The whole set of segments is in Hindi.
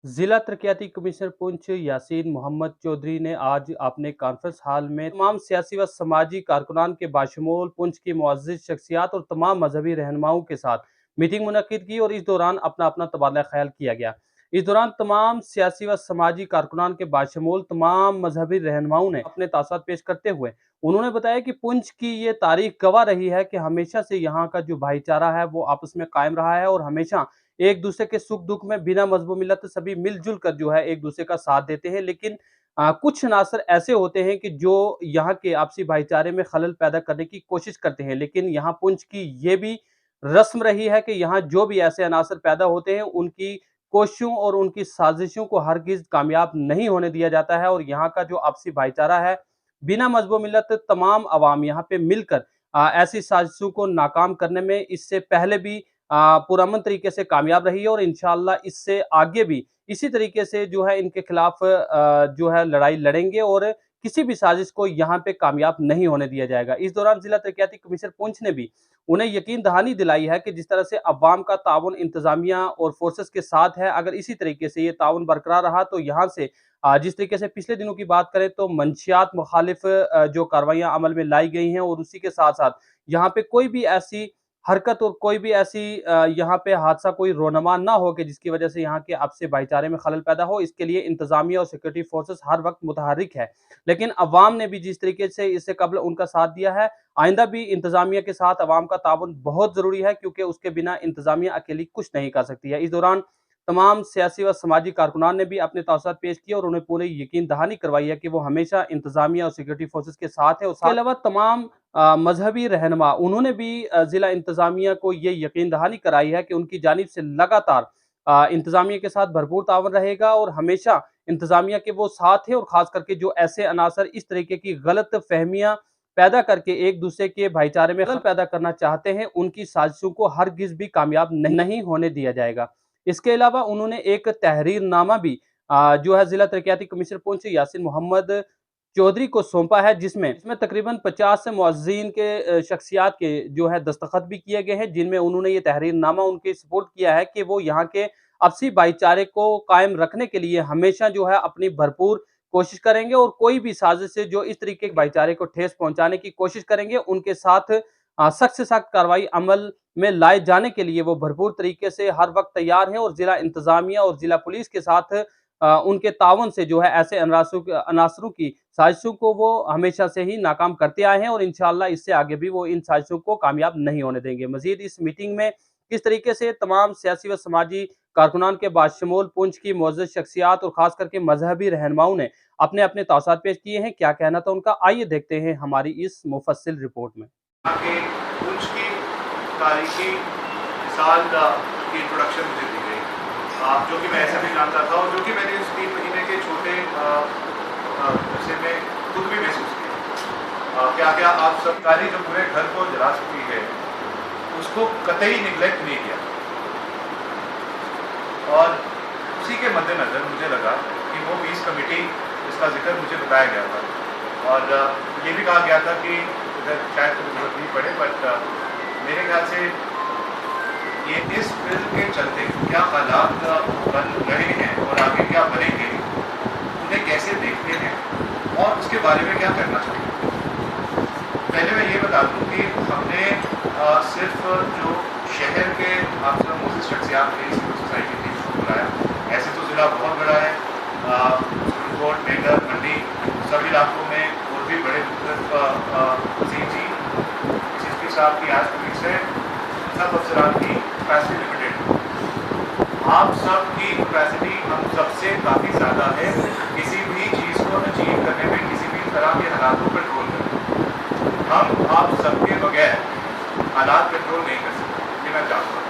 जिला तरक्याती कमिश्नर पुंछ यासीन मोहम्मद चौधरी ने आज अपने कॉन्फ्रेंस हॉल में तमाम सियासी व समाजी कारकुनान के बाशमूल पुंछ की मुअज़्ज़िज़ शख्सियात और तमाम मजहबी रहनुमाओं के साथ मीटिंग मुनक्किद की और इस दौरान अपना अपना तबादला ख्याल किया गया। इस दौरान तमाम सियासी व समाजी कारकुनान के बाशमूल तमाम मजहबी रहनुमाओं ने अपने तासुरात पेश करते हुए उन्होंने बताया कि पुंछ की ये तारीख गवाह रही है कि हमेशा से यहाँ का जो भाईचारा है वो आपस में कायम रहा है और हमेशा एक दूसरे के सुख दुख में बिना मजहब मिल्लत सभी मिलजुल कर जो है एक दूसरे का साथ देते हैं। लेकिन कुछ अनासर ऐसे होते हैं कि जो यहाँ के आपसी भाईचारे में खलल पैदा करने की कोशिश करते हैं। लेकिन यहाँ पुंछ की ये भी रस्म रही है कि यहाँ जो भी ऐसे अनासर पैदा होते हैं उनकी कोशिशों और उनकी साजिशों को हरगिज कामयाब नहीं होने दिया जाता है। और यहाँ का जो आपसी भाईचारा है बिना मजहब मिल्लत तमाम अवाम यहाँ पे मिलकर ऐसी साजिशों को नाकाम करने में इससे पहले भी पुरअमन तरीके से कामयाब रही है और इंशाअल्लाह इससे आगे भी इसी तरीके से जो है इनके खिलाफ जो है लड़ाई लड़ेंगे और किसी भी साजिश को यहाँ पे कामयाब नहीं होने दिया जाएगा। इस दौरान जिला तरक्याती कमिश्नर पुंछ ने भी उन्हें यकीन दहानी दिलाई है कि जिस तरह से अवाम का ताउन इंतजामिया और फोर्सेस के साथ है, अगर इसी तरीके से ये ताउन बरकरार रहा तो यहाँ से जिस तरीके से पिछले दिनों की बात करें तो मंशियात मुखालिफ जो कार्रवाइयाँ अमल में लाई गई हैं और उसी के साथ-साथ यहाँ पे कोई भी ऐसी हरकत और कोई भी ऐसी यहाँ पे हादसा कोई रोनमा ना हो कि जिसकी वजह से यहाँ के आपसी भाईचारे में खलल पैदा हो। इसके लिए इंतजामिया और सिक्योरिटी फोर्सेस हर वक्त मुतहर्रिक है। लेकिन अवाम ने भी जिस तरीके से इससे कबल उनका साथ दिया है, आइंदा भी इंतजामिया के साथ अवाम का ताउन बहुत ज़रूरी है क्योंकि उसके बिना इंतजामिया अकेली कुछ नहीं कर सकती है। इस दौरान तमाम सियासी व समाजी कारकुनान ने भी अपने तासुरात पेश किए और उन्हें पूरी यकीन दहानी करवाई है कि वो हमेशा इंतजामिया और सिक्योरिटी फोर्सेस के साथ है। उसके अलावा तमाम मजहबी रहनुमा उन्होंने भी ज़िला इंतज़ामिया को ये यकीन दहानी कराई है कि उनकी जानिब से लगातार इंतज़ामिया के साथ भरपूर ताउन रहेगा और हमेशा इंतज़ामिया के वो साथ है और ख़ास करके जो ऐसे अनासर इस तरीके की गलत फ़हमियाँ पैदा करके एक दूसरे के भाईचारे में खलल पैदा करना चाहते हैं, उनकी साजिशों को हरगिज़ भी कामयाब नहीं होने दिया जाएगा। इसके अलावा उन्होंने एक तहरीरनामा भी जो है ज़िला तरक्याती कमिश्नर पुंछ यासीन मोहम्मद चौधरी को सौंपा है जिसमें तकरीबन 50 से मुअज़्ज़िन के शख्सियात के जो है दस्तखत भी किए गए हैं, जिनमें उन्होंने ये तहरीरनामा उनके सुपुर्द किया है कि वो यहाँ के आपसी भाईचारे को कायम रखने के लिए हमेशा जो है अपनी भरपूर कोशिश करेंगे और कोई भी साजिश से जो इस तरीके के भाईचारे को ठेस पहुँचाने की कोशिश करेंगे, उनके साथ सख्त से सख्त कार्रवाई अमल में लाए जाने के लिए वो भरपूर तरीके से हर वक्त तैयार हैं और ज़िला इंतज़ामिया और ज़िला पुलिस के साथ उनके ताउन से जो है ऐसे अनासरों की साजिशों को वो हमेशा से ही नाकाम करते आए हैं और इंशाअल्लाह इससे आगे भी वो इन साजिशों को कामयाब नहीं होने देंगे। मज़ीद इस मीटिंग में किस तरीके से तमाम सियासी व समाजी कारकुनान के बाशमूल पुंछ की मुअज़्ज़ज़ शख्सियात और ख़ास करके मज़हबी रहनुमाओं ने अपने-अपने तासुरात पेश किए हैं, क्या कहना था उनका, आइए देखते हैं हमारी इस मुफ़स्सिल रिपोर्ट में। आगे पुंछ की तारीखी मिसाल की इंट्रोडक्शन मुझे दी गई, जो कि मैं ऐसे भी जानता था और जो कि मैंने उस 3 महीने के छोटे अरसे में खुद भी महसूस किया। क्या क्या आप सरकारी जो पूरे घर को जला चुकी है उसको कतई निगलेक्ट नहीं किया और उसी के मद्देनज़र मुझे लगा कि वो पीस कमेटी जिसका जिक्र मुझे बताया गया था और ये भी कहा गया था कि इधर शायद कोई जरूरत नहीं पड़े, बट मेरे ख्याल से ये इस बिल के चलते क्या हालात बन रहे हैं और आगे क्या बनेंगे, उन्हें कैसे देखते हैं और उसके बारे में क्या करना चाहिए। पहले मैं ये बता दूं कि हमने सिर्फ जो शहर के आप सब मोजिज़ शख्सियात थे सिविल सोसाइटी थी उसको बुलाया। ऐसे तो ज़िला बहुत बड़ा है, सुप्रीम कोर्ट, मेडर, मंडी सभी इलाकों में और भी बड़े मुख्तलिफ सीजी एसपी साहब की आज पुलिस है, सब अफसरान की कैपेसिटी लिमिटेड। आप सब की कैपेसिटी हम सबसे काफ़ी ज़्यादा है किसी भी चीज़ को अचीव करने में, किसी भी तरह के हालात को कंट्रोल करने। हम आप सबके बगैर हालात कंट्रोल नहीं कर सकते, ये मैं जानता हूँ।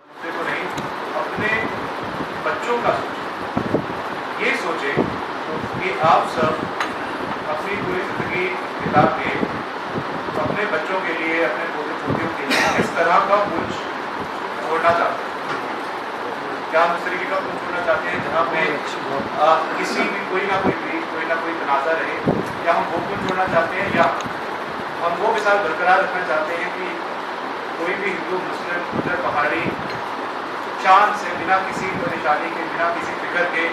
दूसरे को नहीं, अपने बच्चों का सोचें, ये सोचें कि आप सब अपनी पूरी ज़िंदगी बिता के अपने बच्चों के लिए, अपने पोते पोतियों के लिए किस तरह का पुंछ छोड़ना चाहते हैं। क्या हम उस तरीके का पुंछ छोड़ना चाहते हैं जहाँ पे किसी भी कोई ना कोई तनाज़ा रहे, या हम वो पुंछ छोड़ना चाहते हैं, या हम वो मिसाल बरकरार रखना चाहते हैं कि कोई भी हिंदू, मुस्लिम, गुर्जर, पहाड़ी, शान से, बिना किसी परेशानी के, बिना किसी फिक्र के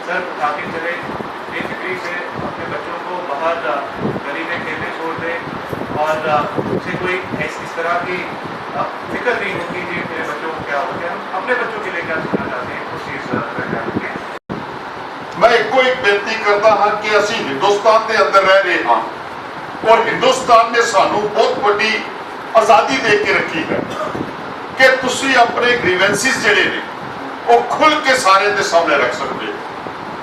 सर उठा के चले, बेफिक्री से अपने बच्चों को बाहर गली में खेलने छोड़ दें और उसे कोई इस तरह की फिक्र नहीं होगी कि मेरे बच्चों को क्या हो गया। हम अपने बच्चों के लिए क्या सुनना चाहते हैं उस चीज़ पर मैं एको एक बेनती करता हाँ कि असी हिंदुस्तान के अंदर रह रहे हाँ और हिंदुस्तान ने सानू बहुत बड़ी आज़ादी दे के रखी है कि तुसी अपने ग्रीवेंसिस जेडे ने वो खुल के सारे दे सामने रख सकते हो।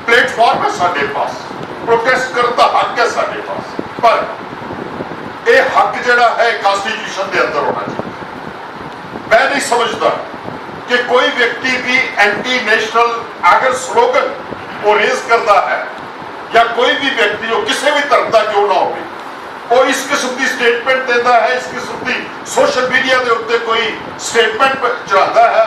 प्लेटफॉर्म है साडे पास, प्रोटेस्ट करने का हक है साडे पास, पर यह हक जड़ा है कॉन्स्टिट्यूशन के अंदर होना चाहिए। मैं नहीं समझता कि कोई व्यक्ति भी एंटी नेशनल अगर स्लोगन वो रेज करता है या कोई भी व्यक्ति हो किसी भी तरह का क्यों ना हो वो इस किस्म की स्टेटमेंट देता है, इस किस्म की सोशल मीडिया के उत्ते कोई स्टेटमेंट चढ़ाता है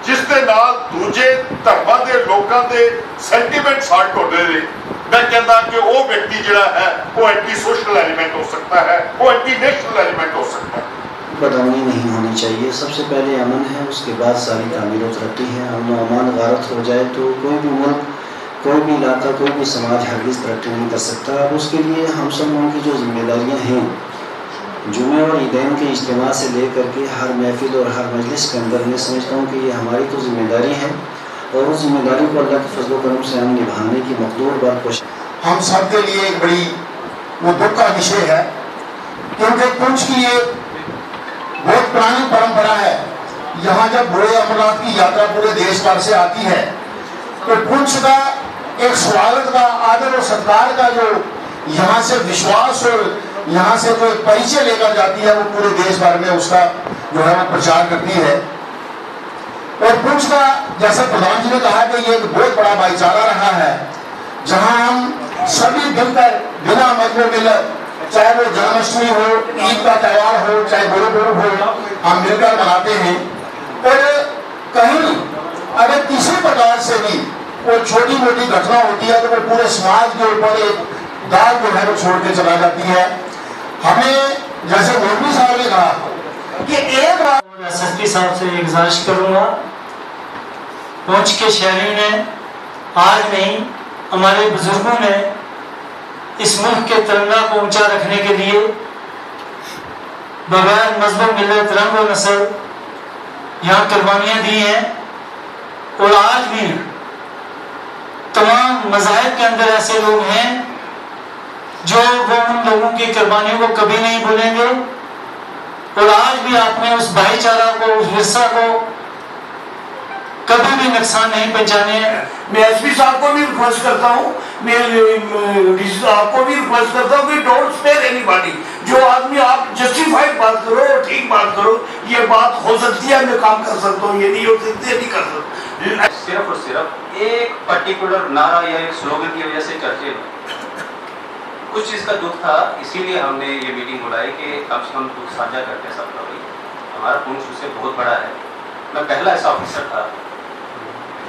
जिसके नाल दूजे धर्मां दे लोगों के सेंटीमेंट हर्ट होते हैं। मैं कहता कि वो व्यक्ति जड़ा है वो एंटी सोशल एलिमेंट हो सकता है, वो एंटी नेशनल एलिमेंट हो सकता है। बदअमनी नहीं होनी चाहिए। सबसे पहले अमन है, उसके बाद सारी तामीर व तरक्की है। अमन अमान गारत हो जाए तो कोई भी मुल्क, कोई भी इलाका, कोई भी समाज हरगिज़ तरक्की नहीं कर सकता। अब उसके लिए हम सब लोगों की जो जिम्मेदारियाँ हैं, जुमे और ईदैन के इज्तिमा से लेकर के हर महफिल और हर मजलिस के अंदर मैं समझता हूँ कि ये हमारी तो जिम्मेदारी है और उस जिम्मेदारी को अल्लाह के फजल करम से हम निभाने की मकदूर बार कोशिश। हम सब के लिए एक बड़ी वो दुख का विषय है क्योंकि पुंछ की ये बहुत पुरानी परंपरा है। यहाँ जब बूढ़े अमरनाथ की यात्रा पूरे देश भर से आती है तो पुंछ का एक स्वागत का, आदर और सत्कार का जो यहाँ से विश्वास और यहाँ से जो परिचय लेकर जाती है वो पूरे देश भर में उसका जो है वो प्रचार करती है। और पुंछ का जैसा प्रधान जी ने कहा कि ये एक बहुत बड़ा भाईचारा रहा है जहाँ हम सभी मिलकर बिना मतलब मिलकर, चाहे वो जन्माष्टमी हो, ईद का त्यौहार हो, चाहे गुरु हो, हम मिलकर मनाते हैं। और कहीं अगर किसी प्रकार से भी कोई छोटी मोटी घटना होती है तो वो पूरे समाज के ऊपर एक दाग जो है वो छोड़ के चला जाती है। हमें जैसे मौलवी साहब ने कहा कि एक बार एसएसपी साहब से गुजारिश करूंगा, पुंछ के शहरियों ने आज नहीं हमारे बुजुर्गों ने इस मुल्क के तिरंगा को ऊंचा रखने के लिए बगैर मजहब, मिल्लत, रंग और नस्ल यहाँ कुर्बानियां दी हैं। और आज भी तमाम मज़ाहिब के अंदर ऐसे लोग हैं जो वो उन लोगों की कुर्बानियों को कभी नहीं भूलेंगे। और आज भी आपने उस भाईचारा को, उस विरसा को कभी भी नुकसान नहीं पहुंचाने। मैं एसपी साहब को भी रिक्वेस्ट करता हूँ, मैं आपको भी रिक्वेस्ट करता हूँ कि डोंट स्पेयर एनीबॉडी। जो आदमी आप जस्टिफाइड बात करो, ठीक बात करो, ये बात हो सकती है, मैं काम कर सकता हूँ, ये नहीं हो सकती है, नहीं कर सकता। सिर्फ और सिर्फ एक पर्टिकुलर नारा या एक स्लोगन की वजह से चर्चे कुछ चीज़ का दुख था, इसीलिए हमने ये मीटिंग बुलाई कि कम से कम दुख साझा करते हैं सब लोग। हमारा पुंछ उससे बहुत बड़ा है। मैं पहला ऐसा ऑफिसर था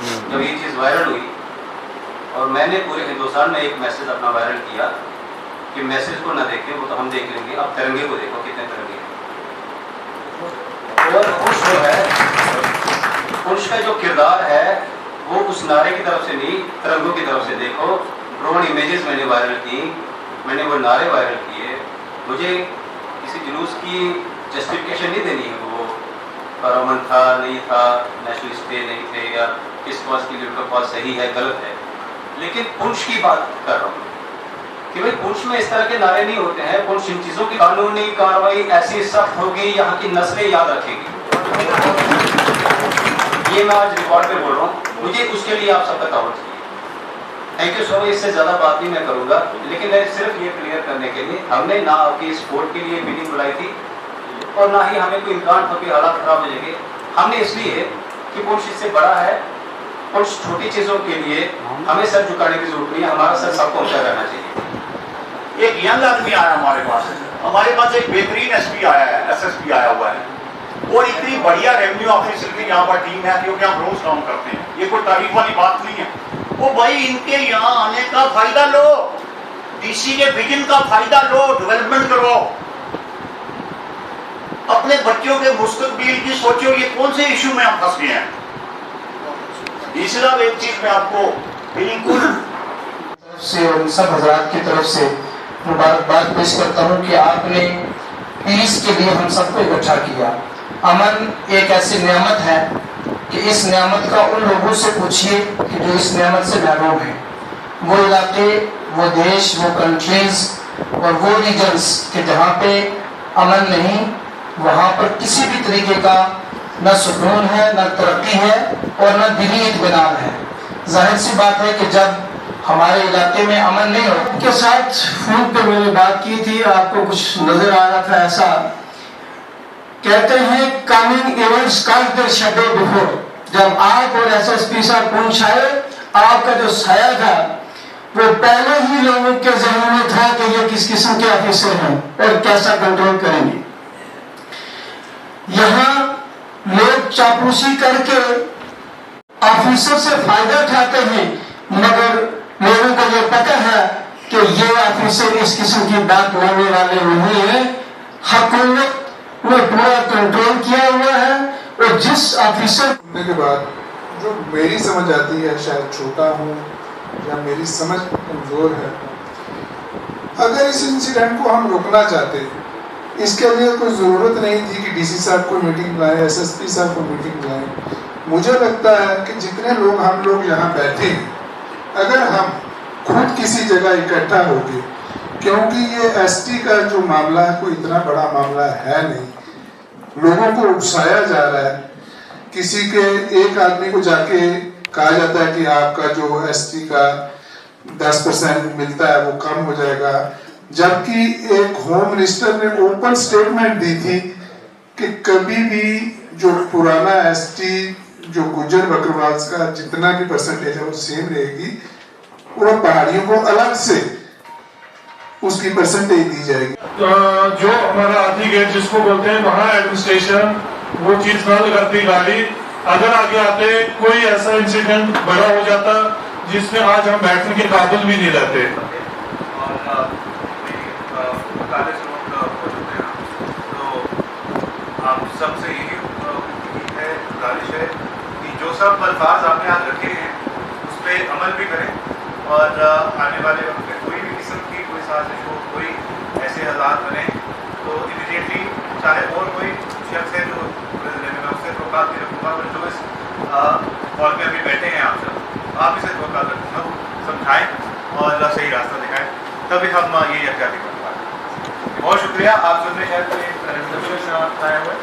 जब ये चीज़ वायरल हुई और मैंने पूरे हिंदुस्तान में एक मैसेज अपना वायरल किया कि मैसेज को ना देखें वो तो हम देख लेंगे, अब तिरंगे को देखो कितने तिरंगे हैं। और पुंछ जो है, पुंछ का जो किरदार है वो उस नारे की तरफ से नहीं, तिरंगों की तरफ से देखो। ड्रोन इमेजेस मैंने वायरल की, मैंने वो नारे वायरल किए। मुझे किसी जुलूस की जस्टिफिकेशन नहीं देनी है, वो परमन था नहीं था, नेशनलिस्ट थे नहीं थे, या किस कॉज के लिए उनका कॉज सही है गलत है। लेकिन पुंछ की बात कर रहा हूँ कि भाई पुंछ में इस तरह के नारे नहीं होते हैं। पुंछ इन चीज़ों की कानूनी कार्रवाई ऐसी सख्त होगी, यहाँ की नस्लें याद रखेगी। ये मैं आज रिकॉर्ड पे बोल रहा हूँ, मुझे उसके लिए आप सबका ताउन चाहिए। Thank you so much. इससे ज़्यादा बात नहीं मैं करूँगा, लेकिन मैं सिर्फ ये क्लियर करने के लिए, हमने ना आपकी सपोर्ट के लिए मीटिंग बुलाई थी और ना ही हमें कोई इम्कान हो कि हालात खराब हो जाएंगे। हमने इसलिए कि पुंछ इससे बड़ा है, पुंछ छोटी चीज़ों के लिए हमें सर झुकाने की जरूरत नहीं है, हमारा सर सबको ऊंचा रहना चाहिए। एक यंग आदमी आया हमारे पास एक बेहतरीन एसपी आया है, एसएसपी आया हुआ है और इतनी बढ़िया रेवेन्यू ऑफिसर की यहाँ पर टीम है क्योंकि हम रोज काम करते हैं। ये कोई तारीफ वाली बात नहीं है। वो भाई इनके यहाँ आने का फायदा लो, डीसी के विजन का फायदा लो, डेवलपमेंट करो, अपने बच्चों के मुस्तकबिल की सोचो। ये कौन से इशू में हम फंस गए हैं? तीसरा एक चीज मैं आपको बिल्कुल से और सब हजरात की तरफ से मुबारकबाद पेश करता हूँ कि आपने पीस के लिए हम सबको इकट्ठा किया। अमन एक ऐसी नेमत है कि इस नेमत का उन लोगों से पूछिए कि जो इस नेमत से महरूम हैं। वो इलाके, वो देश, वो कंट्रीज और वो रीजन्स के जहाँ पे अमन नहीं, वहाँ पर किसी भी तरीके का न सुकून है, न तरक्की है और न दिली इत्मीनान है। जाहिर सी बात है कि जब हमारे इलाके में अमन नहीं हो। उनके साथ फोन पे मैंने बात की थी, आपको कुछ नजर आ रहा था ऐसा। कहते हैं coming events come their shadow before. जब आप और एसएसपी साहब पहुंच आए, आपका जो साया था वो पहले ही लोगों के जहन में था कि ये किस किस्म के ऑफिसर हैं और कैसा कंट्रोल करेंगे। यहाँ लोग चापलूसी करके ऑफिसर से फायदा उठाते हैं, मगर लोगों को ये पता है कि ये ऑफिसर इस किस्म की बात मानने वाले नहीं है। हुकूमत ने पूरा कंट्रोल किया हुआ है और जिस ऑफिसर के बाद जो मेरी समझ आती है, शायद छोटा हूँ या मेरी समझ कमजोर है, अगर इस इंसिडेंट को हम रोकना चाहते, इसके लिए कोई ज़रूरत नहीं थी कि डीसी साहब को मीटिंग बुलाएं, एसएसपी साहब को मीटिंग बुलाएं। मुझे लगता है कि जितने लोग हम लोग यहाँ बैठे हैं, अगर हम खुद किसी जगह इकट्ठा हो गए, क्योंकि ये एसटी का जो मामला है कोई इतना बड़ा मामला है नहीं, लोगों को उकसाया जा रहा है। किसी के एक आदमी को जाके कहा जाता है कि आपका जो एसटी का 10% मिलता है वो कम हो जाएगा, जबकि एक होम मिनिस्टर ने ओपन स्टेटमेंट दी थी कि कभी भी जो पुराना एसटी जो गुज्जर बकरवाल का जितना भी परसेंटेज है वो सेम रहेगी, वो पहाड़ियों को अलग से उसकी परसेंटेज दी जाएगी। तो जो हमारा आती गेट जिसको बोलते हैं वहाँ एडमिनिस्ट्रेशन वो चीज न लगाती गाड़ी। अगर आगे आते कोई ऐसा इंसिडेंट बड़ा हो जाता जिसमें आज हम बैठने के काबिल भी नहीं रहते। आप सबसे यही है, गुजारिश है कि जो सब अल्फाज आपने आज रखे हैं उस पर अमल भी करें और आने वाले वक्त में कोई भी किस्म की कोई साजिश हो, कोई ऐसे हालात बने तो इमीडिएटली, चाहे और कोई शख्स है जो मैं उससे तवक्कात नहीं रखूँगा, और जो इस कॉल में अभी बैठे हैं आप सब, आप इसे तवक्कात रखूँगा, समझाएँ और सही रास्ता दिखाएँ, तभी हम ये एहतियाती कर पाएँ। बहुत शुक्रिया। आप सबने शायद आया हुआ है।